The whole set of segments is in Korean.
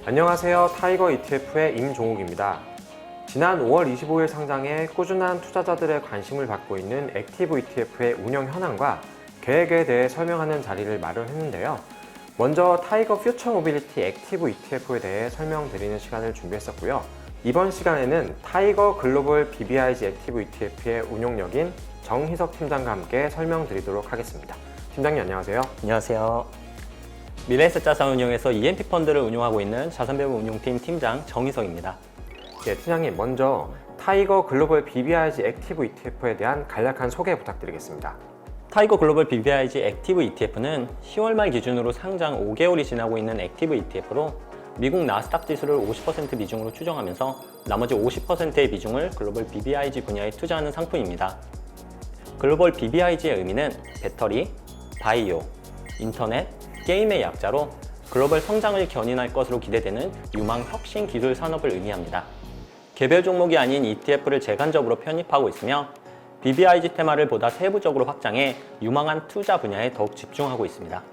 안녕하세요. 타이거 ETF의 임종욱입니다. 지난 5월 25일 상장해 꾸준한 투자자들의 관심을 받고 있는 액티브 ETF의 운영 현황과 계획에 대해 설명하는 자리를 마련했는데요. 먼저 타이거 퓨처 모빌리티 액티브 ETF에 대해 설명드리는 시간을 준비했었고요. 이번 시간에는 타이거 글로벌 BBIG 액티브 ETF의 운용력인 정희석 팀장과 함께 설명드리도록 하겠습니다. 팀장님 안녕하세요. 안녕하세요. 미래에셋자산운용에서 EMP 펀드를 운용하고 있는 자산배분 운용팀 팀장 정희석입니다. 네, 팀장님 먼저 타이거 글로벌 BBIG 액티브 ETF에 대한 간략한 소개 부탁드리겠습니다. 타이거 글로벌 BBIG 액티브 ETF는 10월 말 기준으로 상장 5개월이 지나고 있는 액티브 ETF로 미국 나스닥 지수를 50% 비중으로 추정하면서 나머지 50%의 비중을 글로벌 BBIG 분야에 투자하는 상품입니다. 글로벌 BBIG의 의미는 배터리, 바이오, 인터넷, 게임의 약자로 글로벌 성장을 견인할 것으로 기대되는 유망 혁신 기술 산업을 의미합니다. 개별 종목이 아닌 ETF를 재간접으로 편입하고 있으며 BBIG 테마를 보다 세부적으로 확장해 유망한 투자 분야에 더욱 집중하고 있습니다.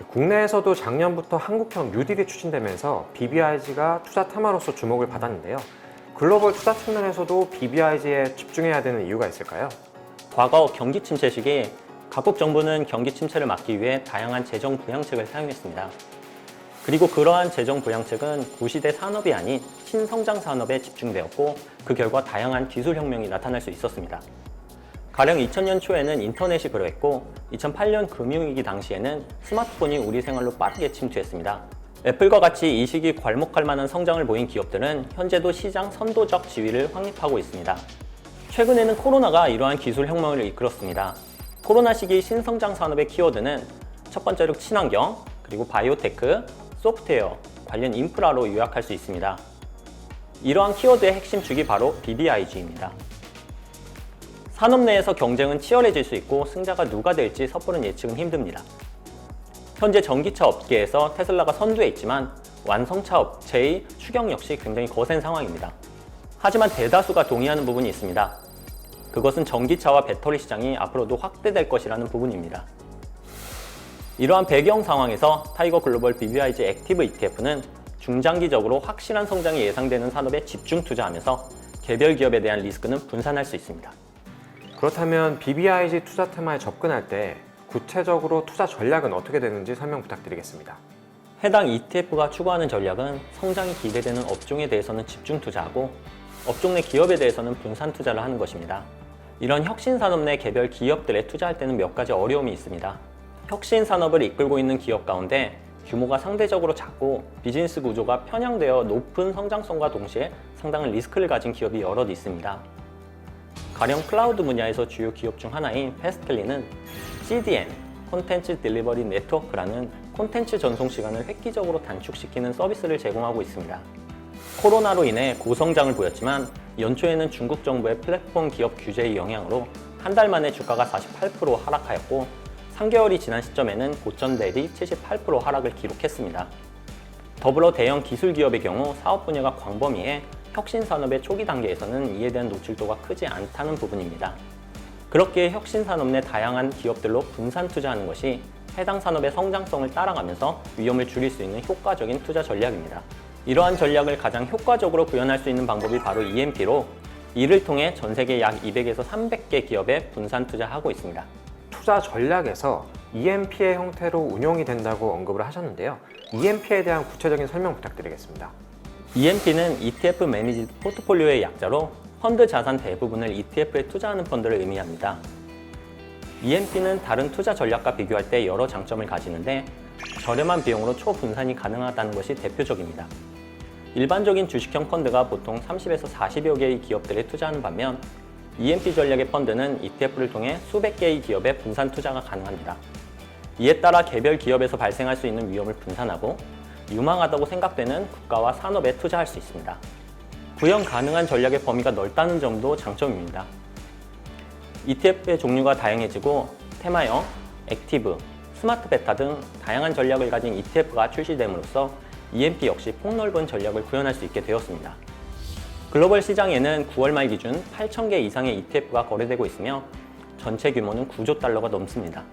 국내에서도 작년부터 한국형 뉴딜이 추진되면서 BBIG가 투자 테마로서 주목을 받았는데요. 글로벌 투자 측면에서도 BBIG에 집중해야 되는 이유가 있을까요? 과거 경기 침체 시기 각국 정부는 경기 침체를 막기 위해 다양한 재정 부양책을 사용했습니다. 그리고 그러한 재정 부양책은 구시대 산업이 아닌 신성장 산업에 집중되었고 그 결과 다양한 기술 혁명이 나타날 수 있었습니다. 가령 2000년 초에는 인터넷이 그러했고 2008년 금융위기 당시에는 스마트폰이 우리 생활로 빠르게 침투했습니다. 애플과 같이 이 시기 괄목할 만한 성장을 보인 기업들은 현재도 시장 선도적 지위를 확립하고 있습니다. 최근에는 코로나가 이러한 기술 혁명을 이끌었습니다. 코로나 시기 신성장 산업의 키워드는 첫 번째로 친환경, 그리고 바이오테크, 소프트웨어, 관련 인프라로 요약할 수 있습니다. 이러한 키워드의 핵심 축이 바로 BBIG입니다. 산업 내에서 경쟁은 치열해질 수 있고 승자가 누가 될지 섣부른 예측은 힘듭니다. 현재 전기차 업계에서 테슬라가 선두에 있지만 완성차 업체의 추격 역시 굉장히 거센 상황입니다. 하지만 대다수가 동의하는 부분이 있습니다. 그것은 전기차와 배터리 시장이 앞으로도 확대될 것이라는 부분입니다. 이러한 배경 상황에서 타이거 글로벌 BBIG 액티브 ETF는 중장기적으로 확실한 성장이 예상되는 산업에 집중 투자하면서 개별 기업에 대한 리스크는 분산할 수 있습니다. 그렇다면 BBIG 투자 테마에 접근할 때 구체적으로 투자 전략은 어떻게 되는지 설명 부탁드리겠습니다. 해당 ETF가 추구하는 전략은 성장이 기대되는 업종에 대해서는 집중 투자하고 업종 내 기업에 대해서는 분산 투자를 하는 것입니다. 이런 혁신 산업 내 개별 기업들에 투자할 때는 몇 가지 어려움이 있습니다. 혁신 산업을 이끌고 있는 기업 가운데 규모가 상대적으로 작고 비즈니스 구조가 편향되어 높은 성장성과 동시에 상당한 리스크를 가진 기업이 여럿 있습니다. 가령 클라우드 분야에서 주요 기업 중 하나인 패스텔리는 CDN, 콘텐츠 딜리버리 네트워크라는 콘텐츠 전송 시간을 획기적으로 단축시키는 서비스를 제공하고 있습니다. 코로나로 인해 고성장을 보였지만 연초에는 중국 정부의 플랫폼 기업 규제의 영향으로 한 달 만에 주가가 48% 하락하였고 3개월이 지난 시점에는 고점 대비 78% 하락을 기록했습니다. 더불어 대형 기술 기업의 경우 사업 분야가 광범위해 혁신 산업의 초기 단계에서는 이에 대한 노출도가 크지 않다는 부분입니다. 그렇기에 혁신 산업 내 다양한 기업들로 분산 투자하는 것이 해당 산업의 성장성을 따라가면서 위험을 줄일 수 있는 효과적인 투자 전략입니다. 이러한 전략을 가장 효과적으로 구현할 수 있는 방법이 바로 EMP로 이를 통해 전 세계 약 200에서 300개 기업에 분산 투자하고 있습니다. 투자 전략에서 EMP의 형태로 운용이 된다고 언급을 하셨는데요. EMP에 대한 구체적인 설명 부탁드리겠습니다. EMP는 ETF 매니지 포트폴리오의 약자로 펀드 자산 대부분을 ETF에 투자하는 펀드를 의미합니다. EMP는 다른 투자 전략과 비교할 때 여러 장점을 가지는데 저렴한 비용으로 초분산이 가능하다는 것이 대표적입니다. 일반적인 주식형 펀드가 보통 30에서 40여 개의 기업들에 투자하는 반면 EMP 전략의 펀드는 ETF를 통해 수백 개의 기업에 분산 투자가 가능합니다. 이에 따라 개별 기업에서 발생할 수 있는 위험을 분산하고 유망하다고 생각되는 국가와 산업에 투자할 수 있습니다. 구현 가능한 전략의 범위가 넓다는 점도 장점입니다. ETF의 종류가 다양해지고 테마형, 액티브, 스마트 베타 등 다양한 전략을 가진 ETF가 출시됨으로써 EMP 역시 폭넓은 전략을 구현할 수 있게 되었습니다. 글로벌 시장에는 9월 말 기준 8,000개 이상의 ETF가 거래되고 있으며 전체 규모는 9조 달러가 넘습니다.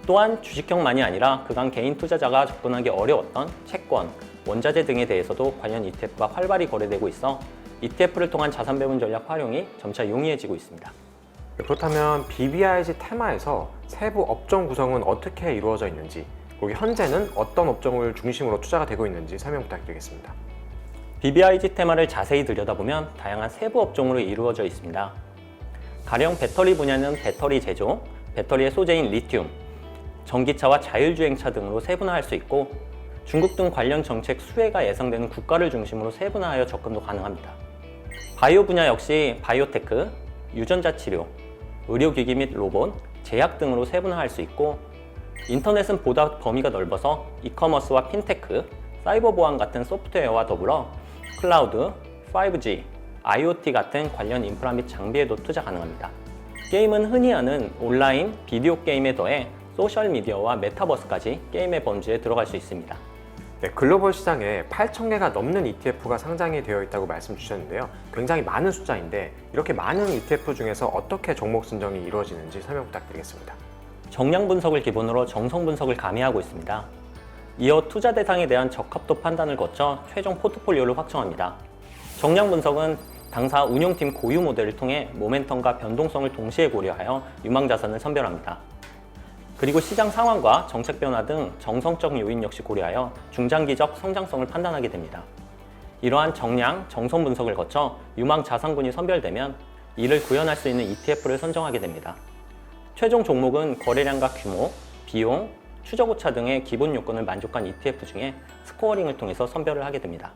또한 주식형만이 아니라 그간 개인 투자자가 접근하기 어려웠던 채권, 원자재 등에 대해서도 관련 ETF가 활발히 거래되고 있어 ETF를 통한 자산 배분 전략 활용이 점차 용이해지고 있습니다. 그렇다면 BBIG 테마에서 세부 업종 구성은 어떻게 이루어져 있는지, 그리고 현재는 어떤 업종을 중심으로 투자가 되고 있는지 설명 부탁드리겠습니다. BBIG 테마를 자세히 들여다보면 다양한 세부 업종으로 이루어져 있습니다. 가령 배터리 분야는 배터리 제조, 배터리의 소재인 리튬, 전기차와 자율주행차 등으로 세분화할 수 있고, 중국 등 관련 정책 수혜가 예상되는 국가를 중심으로 세분화하여 접근도 가능합니다. 바이오 분야 역시 바이오테크, 유전자 치료, 의료기기 및 로봇, 제약 등으로 세분화할 수 있고, 인터넷은 보다 범위가 넓어서 이커머스와 핀테크, 사이버 보안 같은 소프트웨어와 더불어 클라우드, 5G, IoT 같은 관련 인프라 및 장비에도 투자 가능합니다. 게임은 흔히 하는 온라인, 비디오 게임에 더해 소셜미디어와 메타버스까지 게임의 범주에 들어갈 수 있습니다. 네, 글로벌 시장에 8,000개가 넘는 ETF가 상장이 되어 있다고 말씀 주셨는데요. 굉장히 많은 숫자인데 이렇게 많은 ETF 중에서 어떻게 종목 선정이 이루어지는지 설명 부탁드리겠습니다. 정량 분석을 기본으로 정성 분석을 가미하고 있습니다. 이어 투자 대상에 대한 적합도 판단을 거쳐 최종 포트폴리오를 확정합니다. 정량 분석은 당사 운용팀 고유 모델을 통해 모멘텀과 변동성을 동시에 고려하여 유망 자산을 선별합니다. 그리고 시장 상황과 정책 변화 등 정성적 요인 역시 고려하여 중장기적 성장성을 판단하게 됩니다. 이러한 정량, 정성 분석을 거쳐 유망 자산군이 선별되면 이를 구현할 수 있는 ETF를 선정하게 됩니다. 최종 종목은 거래량과 규모, 비용, 추적 오차 등의 기본 요건을 만족한 ETF 중에 스코어링을 통해서 선별을 하게 됩니다.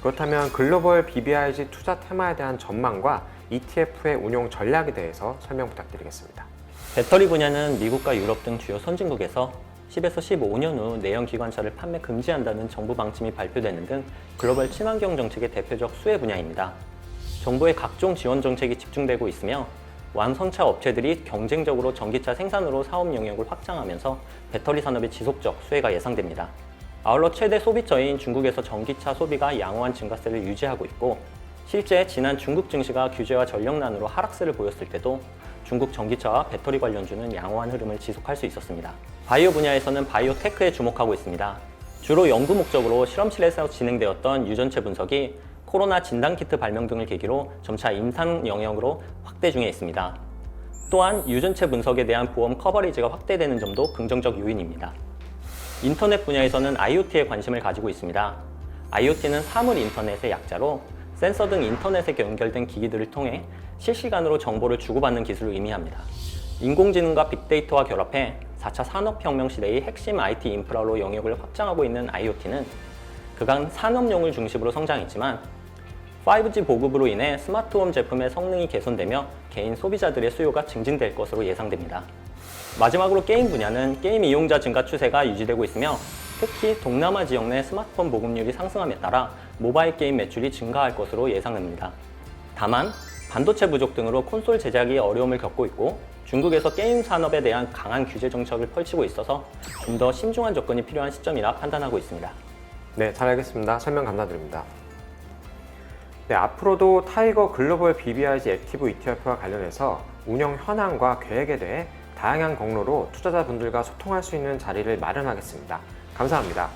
그렇다면 글로벌 BBIG 투자 테마에 대한 전망과 ETF의 운용 전략에 대해서 설명 부탁드리겠습니다. 배터리 분야는 미국과 유럽 등 주요 선진국에서 10에서 15년 후 내연 기관차를 판매 금지한다는 정부 방침이 발표되는 등 글로벌 친환경 정책의 대표적 수혜 분야입니다. 정부의 각종 지원 정책이 집중되고 있으며 완성차 업체들이 경쟁적으로 전기차 생산으로 사업 영역을 확장하면서 배터리 산업의 지속적 수혜가 예상됩니다. 아울러 최대 소비처인 중국에서 전기차 소비가 양호한 증가세를 유지하고 있고, 실제 지난 중국 증시가 규제와 전력난으로 하락세를 보였을 때도 중국 전기차와 배터리 관련주는 양호한 흐름을 지속할 수 있었습니다. 바이오 분야에서는 바이오테크에 주목하고 있습니다. 주로 연구 목적으로 실험실에서 진행되었던 유전체 분석이 코로나 진단키트 발명 등을 계기로 점차 임상 영역으로 확대 중에 있습니다. 또한 유전체 분석에 대한 보험 커버리지가 확대되는 점도 긍정적 요인입니다. 인터넷 분야에서는 IoT에 관심을 가지고 있습니다. IoT는 사물 인터넷의 약자로 센서 등 인터넷에 연결된 기기들을 통해 실시간으로 정보를 주고받는 기술을 의미합니다. 인공지능과 빅데이터와 결합해 4차 산업혁명 시대의 핵심 IT 인프라로 영역을 확장하고 있는 IoT는 그간 산업용을 중심으로 성장했지만 5G 보급으로 인해 스마트홈 제품의 성능이 개선되며 개인 소비자들의 수요가 증진될 것으로 예상됩니다. 마지막으로 게임 분야는 게임 이용자 증가 추세가 유지되고 있으며 특히 동남아 지역 내 스마트폰 보급률이 상승함에 따라 모바일 게임 매출이 증가할 것으로 예상됩니다. 다만 반도체 부족 등으로 콘솔 제작이 어려움을 겪고 있고 중국에서 게임 산업에 대한 강한 규제 정책을 펼치고 있어서 좀 더 신중한 접근이 필요한 시점이라 판단하고 있습니다. 네, 잘 알겠습니다. 설명 감사드립니다. 네, 앞으로도 타이거 글로벌 BBIG 액티브 ETF와 관련해서 운영 현황과 계획에 대해 다양한 경로로 투자자분들과 소통할 수 있는 자리를 마련하겠습니다. 감사합니다.